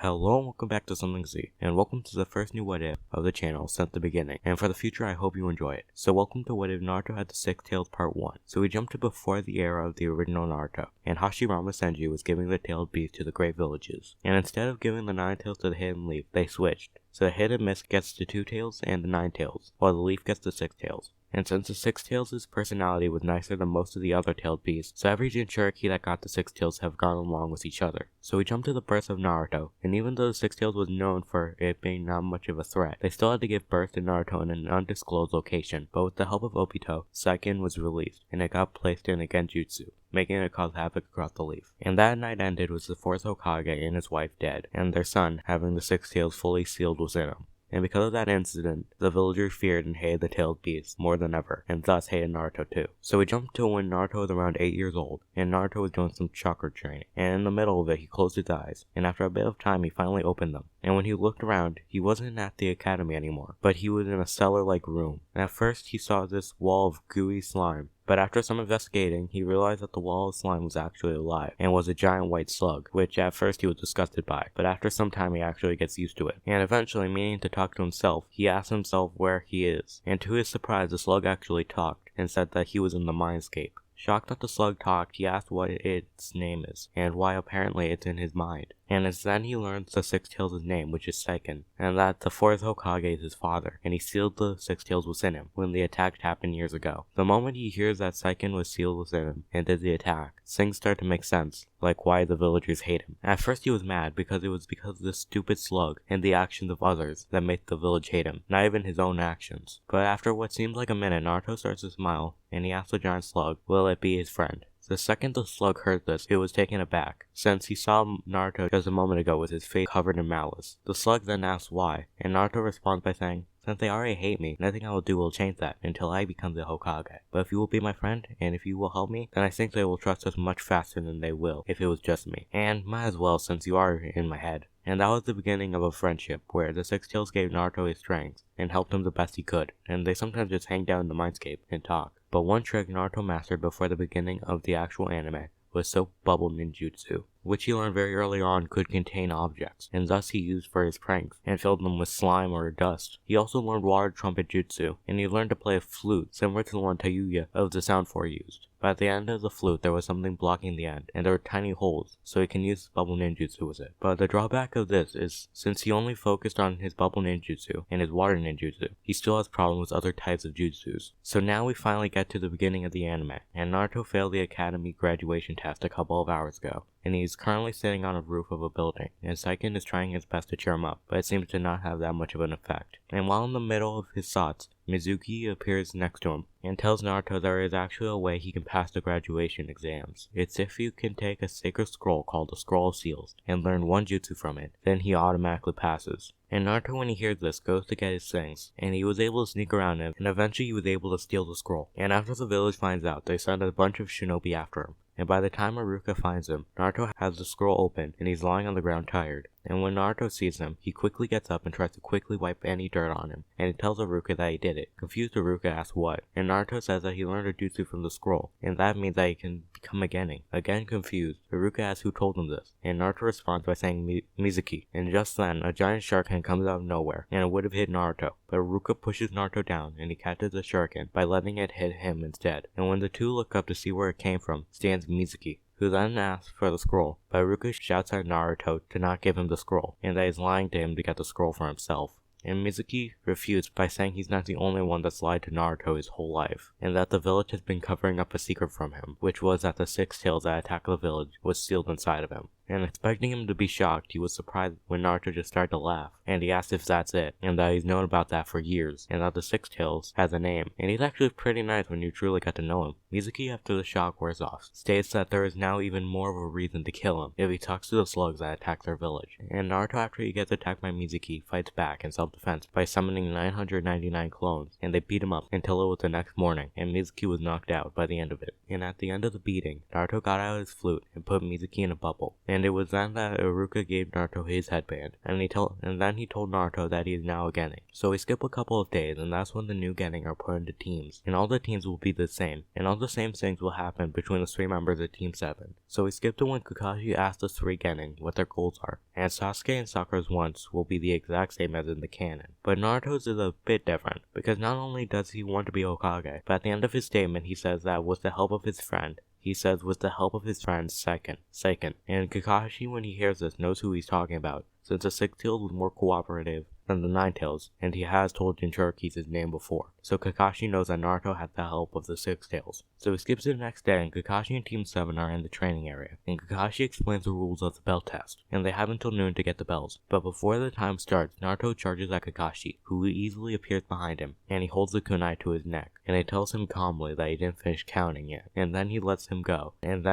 Hello and welcome back to Something Z, and welcome to the first new What If of the channel since the beginning, and for the future I hope you enjoy it. So welcome to What If Naruto had the Six Tails Part 1. So we jump to before the era of the original Naruto, and Hashirama Senju was giving the tailed beast to the great villages, and instead of giving the 9 tails to the hidden leaf, they switched. So the hidden mist gets the 2 tails and the 9 tails, while the leaf gets the 6 tails. And since the 6 tails' personality was nicer than most of the other tailed beasts, so every Jinchuriki that got the 6 tails have gone along with each other. So we jump to the birth of Naruto, and even though the 6 tails was known for it being not much of a threat, they still had to give birth to Naruto in an undisclosed location, but with the help of Obito, Saiken was released, and it got placed in a Genjutsu, making it cause havoc across the leaf. And that night ended with the 4th Hokage and his wife dead, and their son having the 6 tails fully sealed within him. And because of that incident, the villagers feared and hated the tailed beast more than ever, and thus hated Naruto too. So we jump to when Naruto was around 8 years old, and Naruto was doing some chakra training, and in the middle of it he closed his eyes, and after a bit of time he finally opened them. And when he looked around, he wasn't at the academy anymore, but he was in a cellar-like room. And at first he saw this wall of gooey slime, but after some investigating, he realized that the wall of slime was actually alive, and was a giant white slug, which at first he was disgusted by, but after some time he actually gets used to it. And eventually, meaning to talk to himself, he asks himself where he is, and to his surprise the slug actually talked, and said that he was in the mindscape. Shocked that the slug talked, he asked what its name is, and why apparently it's in his mind. And it's then he learns the 6 tails' name, which is Saiken, and that the 4th Hokage is his father, and he sealed the 6 tails within him when the attack happened years ago. The moment he hears that Saiken was sealed within him and did the attack, things start to make sense, like why the villagers hate him. At first he was mad because it was because of the stupid slug and the actions of others that made the village hate him, not even his own actions. But after what seems like a minute, Naruto starts to smile, and he asks the giant slug, will it be his friend? The second the slug heard this, it was taken aback, since he saw Naruto just a moment ago with his face covered in malice. The slug then asks why, and Naruto responds by saying, since they already hate me, nothing I will do will change that until I become the Hokage. But if you will be my friend, and if you will help me, then I think they will trust us much faster than they will if it was just me. And might as well, since you are in my head. And that was the beginning of a friendship, where the 6 tails gave Naruto his strength, and helped him the best he could, and they sometimes just hang down in the mindscape and talk. But one trick Naruto mastered before the beginning of the actual anime was Soap Bubble Ninjutsu, which he learned very early on could contain objects, and thus he used for his pranks, and filled them with slime or dust. He also learned Water Trumpet Jutsu, and he learned to play a flute, similar to the one Tayuya of the Sound 4 used. But at the end of the flute there was something blocking the end, and there were tiny holes, so he can use Bubble Ninjutsu with it. But the drawback of this is, since he only focused on his Bubble Ninjutsu and his Water Ninjutsu, he still has problems with other types of jutsus. So now we finally get to the beginning of the anime, and Naruto failed the academy graduation test a couple of hours ago, and he's currently sitting on a roof of a building, and Saiken is trying his best to cheer him up, but it seems to not have that much of an effect. And while in the middle of his thoughts, Mizuki appears next to him, and tells Naruto there is actually a way he can pass the graduation exams. It's if you can take a sacred scroll called the Scroll of Seals, and learn one jutsu from it, then he automatically passes. And Naruto, when he hears this, goes to get his things, and he was able to sneak around him, and eventually he was able to steal the scroll. And after the village finds out, they send a bunch of shinobi after him. And by the time Iruka finds him, Naruto has the scroll open, and he's lying on the ground tired. And when Naruto sees him, he quickly gets up and tries to quickly wipe any dirt on him, and he tells Iruka that he did it. Confused, Iruka asks what, and Naruto says that he learned a jutsu from the scroll, and that means that he can become a genin. Again confused, Iruka asks who told him this, and Naruto responds by saying Mizuki. And just then, a giant shuriken comes out of nowhere, and it would have hit Naruto, but Iruka pushes Naruto down, and he catches the shuriken by letting it hit him instead. And when the two look up to see where it came from, stands Mizuki, who then asks for the scroll, but Iruka shouts at Naruto to not give him the scroll, and that he's lying to him to get the scroll for himself. And Mizuki refused by saying he's not the only one that's lied to Naruto his whole life, and that the village has been covering up a secret from him, which was that the 6 tails that attacked the village was sealed inside of him. And expecting him to be shocked, he was surprised when Naruto just started to laugh, and he asked if that's it, and that he's known about that for years, and that the 6 tails has a name, and he's actually pretty nice when you truly get to know him. Mizuki, after the shock wears off, states that there is now even more of a reason to kill him if he talks to the slugs that attack their village. And Naruto, after he gets attacked by Mizuki, fights back in self-defense by summoning 999 clones, and they beat him up until it was the next morning, and Mizuki was knocked out by the end of it. And at the end of the beating, Naruto got out his flute and put Mizuki in a bubble, and and it was then that Iruka gave Naruto his headband, and then he told Naruto that he is now a Genin. So we skip a couple of days, and that's when the new Genin are put into teams, and all the teams will be the same, and all the same things will happen between the 3 members of Team 7. So we skip to when Kakashi asks the 3 Genin what their goals are, and Sasuke and Sakura's wants will be the exact same as in the canon. But Naruto's is a bit different, because not only does he want to be Hokage, but at the end of his statement he says that with the help of his friend, Seiken. And Kakashi, when he hears this, knows who he's talking about, since the 6-Tailed was more cooperative than the 9-Tails, and he has told Jinchuriki his name before. So Kakashi knows that Naruto had the help of the 6-Tails. So he skips to the next day, and Kakashi and Team 7 are in the training area, and Kakashi explains the rules of the bell test, and they have until noon to get the bells. But before the time starts, Naruto charges at Kakashi, who easily appears behind him, and he holds the kunai to his neck, and he tells him calmly that he didn't finish counting yet, and then he lets him go, and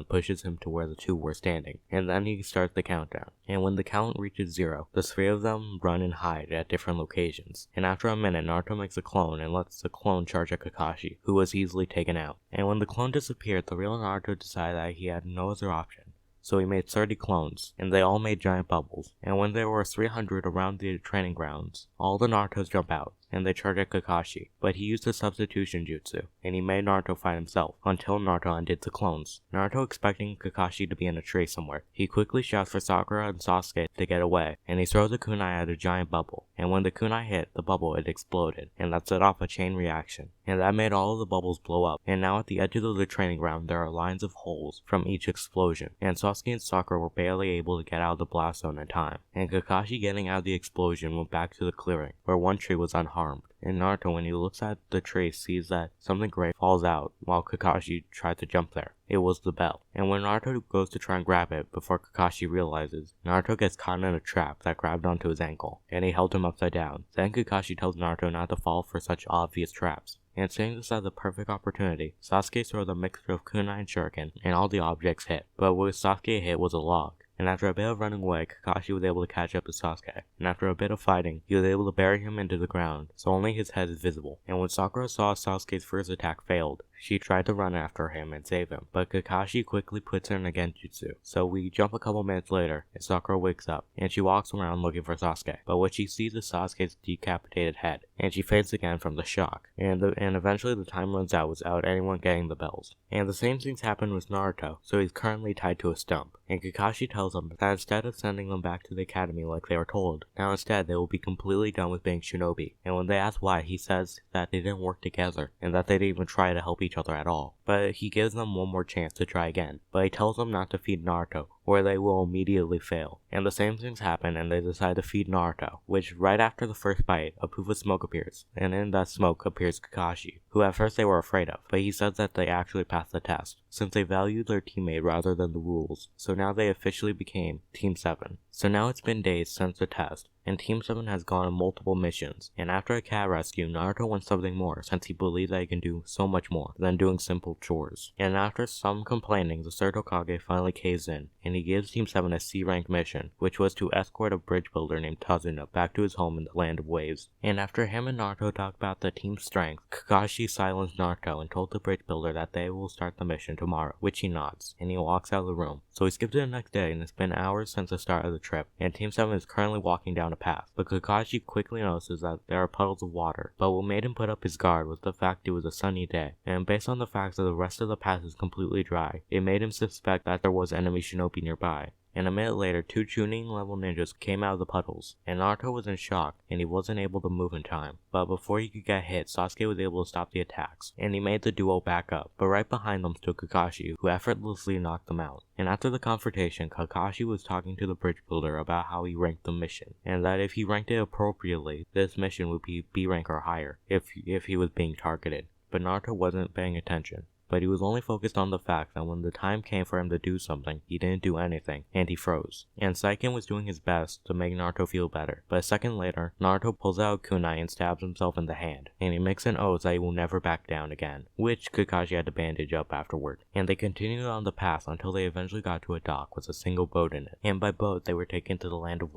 pushes him to where the 2 were standing, and then he starts the countdown. And when the count reaches 0, the 3 of them run and hide at different locations, and after a minute Naruto makes a clone and lets the clone charge at Kakashi, who was easily taken out. And when the clone disappeared, the real Naruto decided that he had no other option. So he made 30 clones, and they all made giant bubbles, and when there were 300 around the training grounds, all the Narutos jump out, and they charge at Kakashi, but he used a substitution jutsu, and he made Naruto fight himself, until Naruto undid the clones. Naruto, expecting Kakashi to be in a tree somewhere, he quickly shouts for Sakura and Sasuke to get away, and he throws a kunai at a giant bubble, and when the kunai hit the bubble it exploded, and that set off a chain reaction, and that made all of the bubbles blow up, and now at the edges of the training ground there are lines of holes from each explosion, and Sasuke and Sakura were barely able to get out of the blast zone in time, and Kakashi, getting out of the explosion, went back to the clearing, where one tree was unharmed. And Naruto, when he looks at the tree, sees that something gray falls out while Kakashi tried to jump there. It was the bell. And when Naruto goes to try and grab it before Kakashi realizes, Naruto gets caught in a trap that grabbed onto his ankle, and he held him upside down. Then Kakashi tells Naruto not to fall for such obvious traps. And seeing this as a perfect opportunity, Sasuke throws a mixture of kunai and shuriken, and all the objects hit. But what Sasuke hit was a log. And after a bit of running away, Kakashi was able to catch up to Sasuke, and after a bit of fighting, he was able to bury him into the ground, so only his head is visible. And when Sakura saw Sasuke's first attack failed, she tried to run after him and save him, but Kakashi quickly puts her in a genjutsu. So we jump a couple minutes later, and Sakura wakes up, and she walks around looking for Sasuke, but what she sees is Sasuke's decapitated head, and she faints again from the shock, and eventually the time runs out without anyone getting the bells. And the same things happen with Naruto, so he's currently tied to a stump, and Kakashi tells him that instead of sending them back to the academy like they were told, now instead they will be completely done with being shinobi. And when they ask why, he says that they didn't work together, and that they didn't even try to help each other at all. But he gives them one more chance to try again, but he tells them not to feed Naruto, or they will immediately fail. And the same things happen, and they decide to feed Naruto, which right after the first bite, a poof of smoke appears, and in that smoke appears Kakashi, who at first they were afraid of, but he says that they actually passed the test, since they valued their teammate rather than the rules, so now they officially became Team 7. So now it's been days since the test, and Team 7 has gone on multiple missions, and after a cat rescue, Naruto wants something more, since he believes that he can do so much more than doing simple chores. And after some complaining, the third Hokage finally caves in, and he gives Team 7 a C-rank mission, which was to escort a bridge builder named Tazuna back to his home in the Land of Waves. And after him and Naruto talk about the team's strength, Kakashi silenced Naruto and told the bridge builder that they will start the mission tomorrow, which he nods, and he walks out of the room. So we skip to the next day, and it's been hours since the start of the trip, and Team 7 is currently walking down a path, but Kakashi quickly notices that there are puddles of water. But what made him put up his guard was the fact it was a sunny day, and based on the fact that the rest of the path is completely dry, it made him suspect that there was enemy shinobi nearby. And a minute later, 2 Chunin level ninjas came out of the puddles, and Naruto was in shock, and he wasn't able to move in time. But before he could get hit, Sasuke was able to stop the attacks, and he made the duo back up. But right behind them stood Kakashi, who effortlessly knocked them out. And after the confrontation, Kakashi was talking to the bridge builder about how he ranked the mission, and that if he ranked it appropriately, this mission would be B rank or higher, if he was being targeted. But Naruto wasn't paying attention. But he was only focused on the fact that when the time came for him to do something, he didn't do anything, and he froze. And Seiken was doing his best to make Naruto feel better, but a second later, Naruto pulls out a kunai and stabs himself in the hand, and he makes an oath that he will never back down again, which Kakashi had to bandage up afterward. And they continued on the path until they eventually got to a dock with a single boat in it, and by boat they were taken to the Land of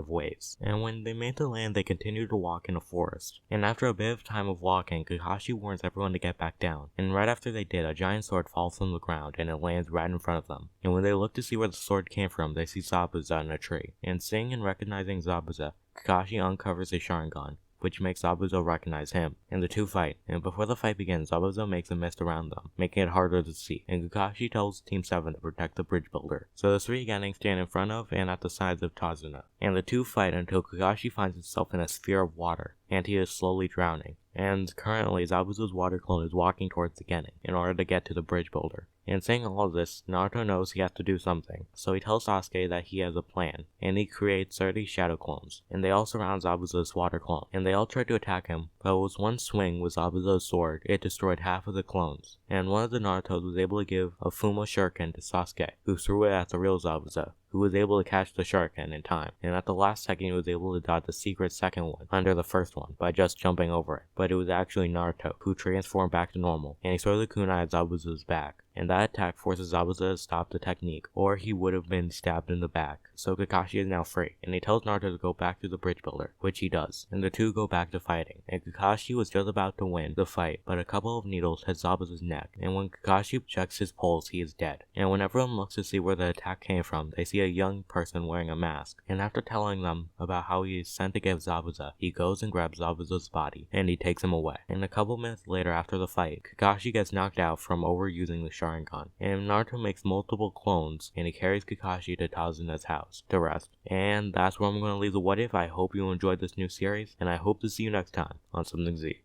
Waves. And when they made the land, they continued to walk in a forest, and after a bit of time of walking, Kakashi warns everyone to get back down. And right after they did, a giant sword falls from the ground and it lands right in front of them. And when they look to see where the sword came from, they see Zabuza in a tree. And seeing and recognizing Zabuza, Kakashi uncovers his Sharingan, which makes Zabuza recognize him, and the two fight. And before the fight begins, Zabuza makes a mist around them, making it harder to see, and Kakashi tells Team 7 to protect the bridge builder. So the three Genin stand in front of and at the sides of Tazuna, and the two fight until Kakashi finds himself in a sphere of water, and he is slowly drowning. And currently, Zabuza's water clone is walking towards the Genin in order to get to the bridge builder. And saying all of this, Naruto knows he has to do something, so he tells Sasuke that he has a plan, and he creates 30 shadow clones, and they all surround Zabuza's water clone, and they all try to attack him, but with one swing with Zabuza's sword, it destroyed half of the clones, and one of the Narutos was able to give a Fuma Shuriken to Sasuke, who threw it at the real Zabuza, who was able to catch the Shuriken in time, and at the last second he was able to dodge the secret second one under the first one by just jumping over it, but it was actually Naruto, who transformed back to normal, and he threw the kunai at Zabuza's back. And that attack forces Zabuza to stop the technique, or he would have been stabbed in the back. So Kakashi is now free, and he tells Naruto to go back to the bridge builder, which he does, and the two go back to fighting. And Kakashi was just about to win the fight, but a couple of needles hit Zabuza's neck, and when Kakashi checks his pulse, he is dead. And when everyone looks to see where the attack came from, they see a young person wearing a mask, and after telling them about how he is sent to get Zabuza, he goes and grabs Zabuza's body, and he takes him away. And a couple minutes later after the fight, Kakashi gets knocked out from overusing the Sharingan, and Naruto makes multiple clones, and he carries Kakashi to Tazuna's house to rest. And that's where I'm going to leave the what if. I hope you enjoyed this new series, and I hope to see you next time on Something Z.